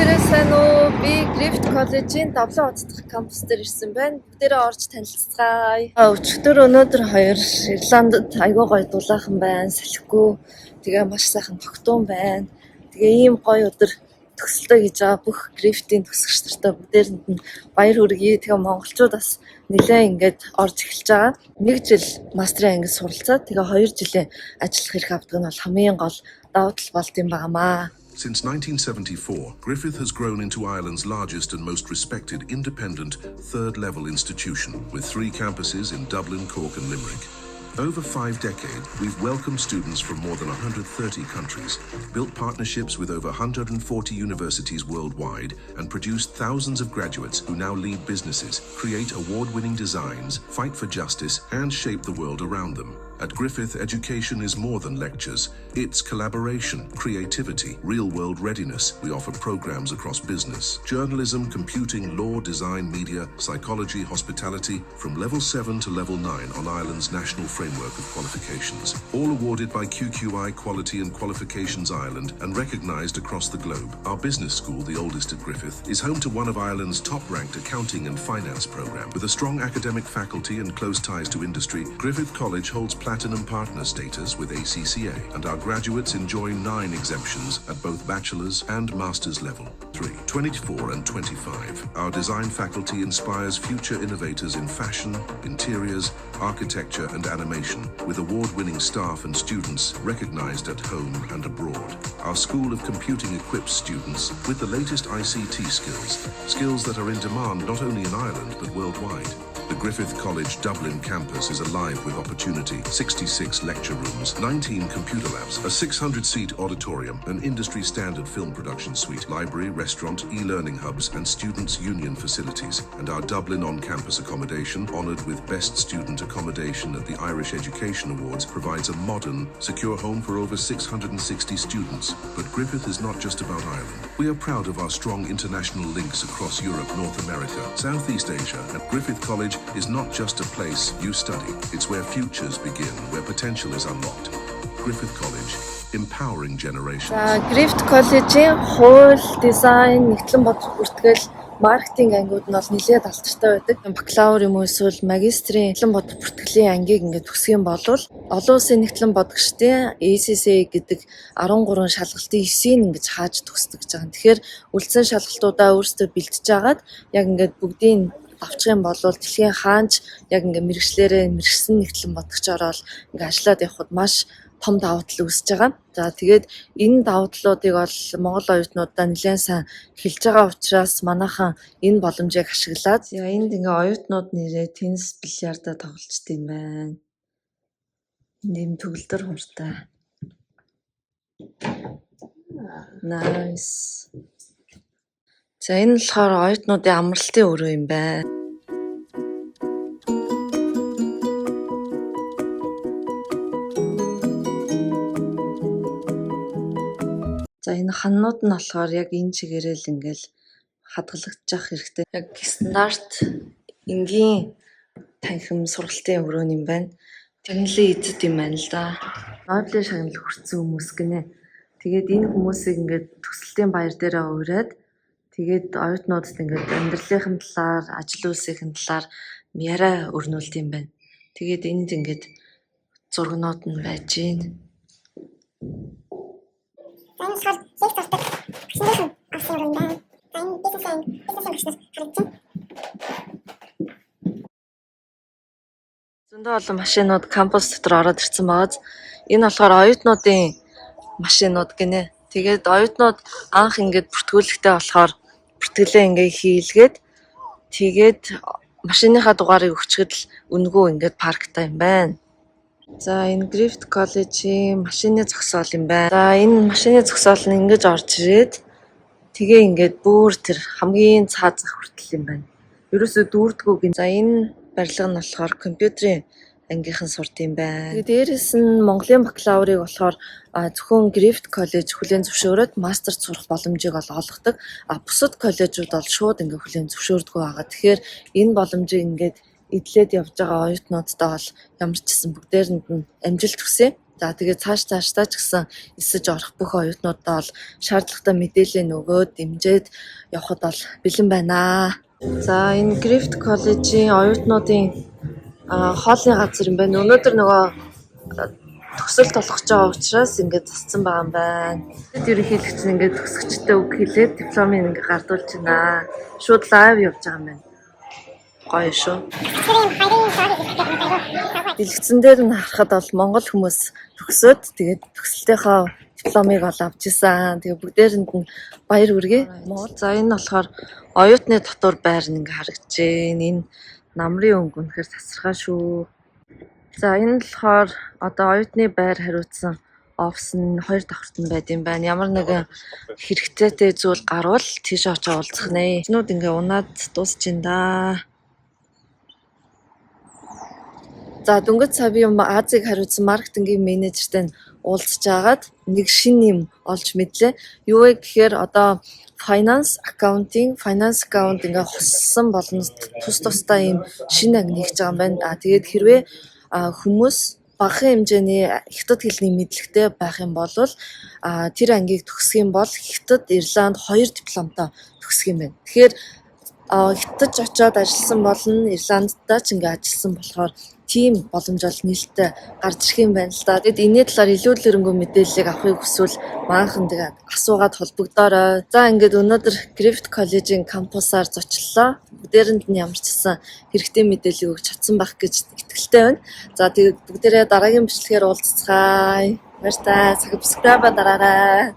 Бүгдээрээ сайн уу? Би Griffith College-ийн 7 удаа кампус дээр ирсэн байна. Бүгдээрээ орж танилццгаая. Өчигдөр өнөөдөр хоёр Ирландд айгүй гоё дулаахан байна. Салхигүй. Тэгээ маш сайхан тогтун байна. Тэгээ ийм гоё өдөр төгсөлтөө хийж байгаа бүх Griffith-ийн төгсөгч нартай бүгдээрэнд нь баяр хүргэе. Тэгээ монголчууд бас нэлээд ингээд орж эхэлж байгаа. 1 жил мастрын ангид суралцаад тэгээ 2 жилийн ажиллах хэрэг авдаг нь бол хамгийн гол давуу тал болт юм байнамаа. Since 1974, Griffith has grown into Ireland's largest and most respected independent third-level institution, with 3 campuses in Dublin, Cork and Limerick. Over 5 decades, we've welcomed students from more than 130 countries, built partnerships with over 140 universities worldwide, and produced thousands of graduates who now lead businesses, create award-winning designs, fight for justice, and shape the world around them. At Griffith, education is more than lectures. It's collaboration, creativity, real-world readiness. We offer programs across business, journalism, computing, law, design, media, psychology, hospitality, from level 7 to level 9 on Ireland's national framework of qualifications. All awarded by QQI Quality and Qualifications Ireland and recognised across the globe. Our business school, the oldest at Griffith, is home to one of Ireland's top-ranked accounting and finance programme. With a strong academic faculty and close ties to industry, Griffith College holds Platinum Partner status with ACCA, and our graduates enjoy 9 exemptions at both bachelor's and master's level. 24 and 25. Our design faculty inspires future innovators in fashion, interiors, architecture and animation, with award-winning staff and students recognized at home and abroad. Our School of Computing equips students with the latest ICT skills that are in demand not only in Ireland but worldwide. The Griffith College Dublin campus is alive with opportunity. 66 lecture rooms, 19 computer labs, a 600-seat auditorium, an industry-standard film production suite, library, restaurant, e-learning hubs, and students' union facilities. And our Dublin on-campus accommodation, honoured with Best Student Accommodation at the Irish Education Awards, provides a modern, secure home for over 660 students. But Griffith is not just about Ireland. We are proud of our strong international links across Europe, North America, Southeast Asia, and Griffith College is not just a place you study. It's where futures begin, where potential is unlocked. Griffith College, empowering generations. Griffith College-ийн хууль, дизайн, нэгтлэн бодлого бүртгэл, маркетинг ангиуд нь бол нэлээд алдартай байдаг. Бакалавр юм уу эсвэл магистрийн нэгтлэн бодлого бүртгэлийн ангийг ингээд төгсөх юм бол олон улсын нэгтлэн бодгочдын ACCA гэдэг 13 шалгалтын 9-ийг ингэж хааж төгсдөг гэж байгаа. Тэгэхээр үлдсэн шалгалтуудаа өөрсдөө бэлдэж агаад яг ингээд бүгдийн авчих юм бол дэлхийн хаанч яг ингээ мэрэгсэн нэгтлэн бодгочоор ингээ ажиллаад явхад маш том давуу тал үүсэж байгаа. За тэгээд энэ давуу талуудыг бол Монгол оюутнуудаа нэлээд сайн хэлж байгаа учраас манайхан энэ боломжийг ашиглаад энд ингээ оюутнууд нэрээ теннис, бильярдаа тоглолцдог юм байна. Нэм төгөлдөр хуртай. Nice. За энэ болохоор оюутнуудын амралтын өрөө юм байна. За энэ ханнууд нь болохоор яг энэ чигээрээ л ингээл хадгалагдчих хэрэгтэй. Яг стандарт энгийн танхим сургалтын өрөө юм байна. Тэгнэлээ эзэд юм байна л да. Нобелийн шагнал хүртсэн хүмүүс гинэ. Тэгээд энэ хүмүүсийг ингээд төгсөлтийн баяр дээрээ ураад тэгээд оюутнуудад ингээд амьдралын талаар, ажил үйлсийн талаар яриа өрнүүлт юм байна. Тэгээд энд ингээд зургнууд нь байж гин. Энэ сар зэвсэг авсан авсан юм байна. Энэ бизнес харагдсан. Зөндөө олон машинууд кампус дотор ороод ирсэн байгааз энэ болохоор оюутнуудын машинууд гинэ. Тэгээд оюутнууд анх ингээд бүртгүүлэхтэй болохоор бүртгэлээ ингээ хийлгээд тэгээд машиныхаа дугаарыг өгчөд л үнгөө ингээд парктай юм байна. За энэ Griffith College-ийн машины зогсоол юм байна. За энэ машины зогсоол нь ингэж орж ирээд тэгээ ингээд бүр тэр хамгийн цаад зах хүртэл юм байна. Ерөөсөө дүүрдгүүг. За энэ барилга нь болохоор компьютерийн ангийнхан сурд юм байна. Тэгээ дээрэс нь Монголын бакалаврыг болохоор зөвхөн Griffith College хүлээн зөвшөөрөөд мастерт сурах боломжийг олгодог. Бусад коллежууд бол шууд ингээ хүлээн зөвшөөрдөггүй байгаа. Тэгэхээр энэ боломжийг ингээд эдлээд явж байгаа оюутнуудтай бол ямар ч гэсэн бүгдээрэнд нь амжилт хүсье. За тэгээд цаашдаа ч гэсэн эсэж орох бүх оюутнуудаа бол шаардлагатай мэдээлэл нөгөөд дэмжиж явхад бол бэлэн байна. За энэ Griffith College-ийн оюутнуудын хоолны газар юм байна. Өнөөдөр нөгөө төгсөлт болох гэж байгаа учраас ингээд зассан байгаа юм байна. Тэд ерөнхийдөө чинь ингээд төгсөгчтэй үг хэлээд дипломыг ингээд гардуулж байна. Шууд лайв явж байгаа юм байна. Гоё шүү. Дэлгэцэн дээр нь харахад бол монгол хүмүүс төгсөөд тэгээд төгсөлтийнхөө дипломыг ол авч исэн. Тэгээд бүгдээрэнд нь баяр хүргэе. За энэ болохоор оюутны дотор байр нь ингээд харагдаж байна. Энэ намрын өнгө үнэхээр тасархаа шүү. За энэ болохоор одоо оюутны байр хариуцсан офис нь 2 давхарт нь байд юм байна. Ямар нэгэн хэрэгцээтэй зүйл гарвал тийш очиж уулзах нэ. Нүүд ингээ унаад дуусч ин да. За дөнгөж сая би Азийг хариуцсан маркетингийн менежертэй уулзч агаад нэг шинэ юм олж мэдлээ. Юу вэ гэхээр одоо finance account ингээ хоссон болно. Тусдаа ийм шинэ анги нэгж байгаа юм байна. Тэгээд хэрвээ хүмүүс багахан хэмжээний хятад хэлний мэдлэгтэй байх юм бол тэр ангийг төгсөх юм бол Хятад, Ирланд 2 дипломтой төгсөх юм байна. Тэгэхээр хятадч очиод ажилласан болно, Ирланддаа ч ингээ ажилласан болохоор тийм боломж бол нээлттэй гарч ирэх юм байна л да. Тэгэд энэний талаар илүү лэрэнгүй мэдээллийг авахыг хүсвэл манайхан тэгээд асуугаад холбогдоорой. За ингээд өнөөдөр Griffith College-ийн кампусаар зочлоо. Бүгдээрэнд нь ямар ч гэсэн хэрэгтэй мэдээлэл өгч чадсан байх гэж итгэлтэй байна. За тэгээд бүгдээрээ дараагийн бичлэгээр уулзцгаая. Баяр таа. Subscribe дараарай.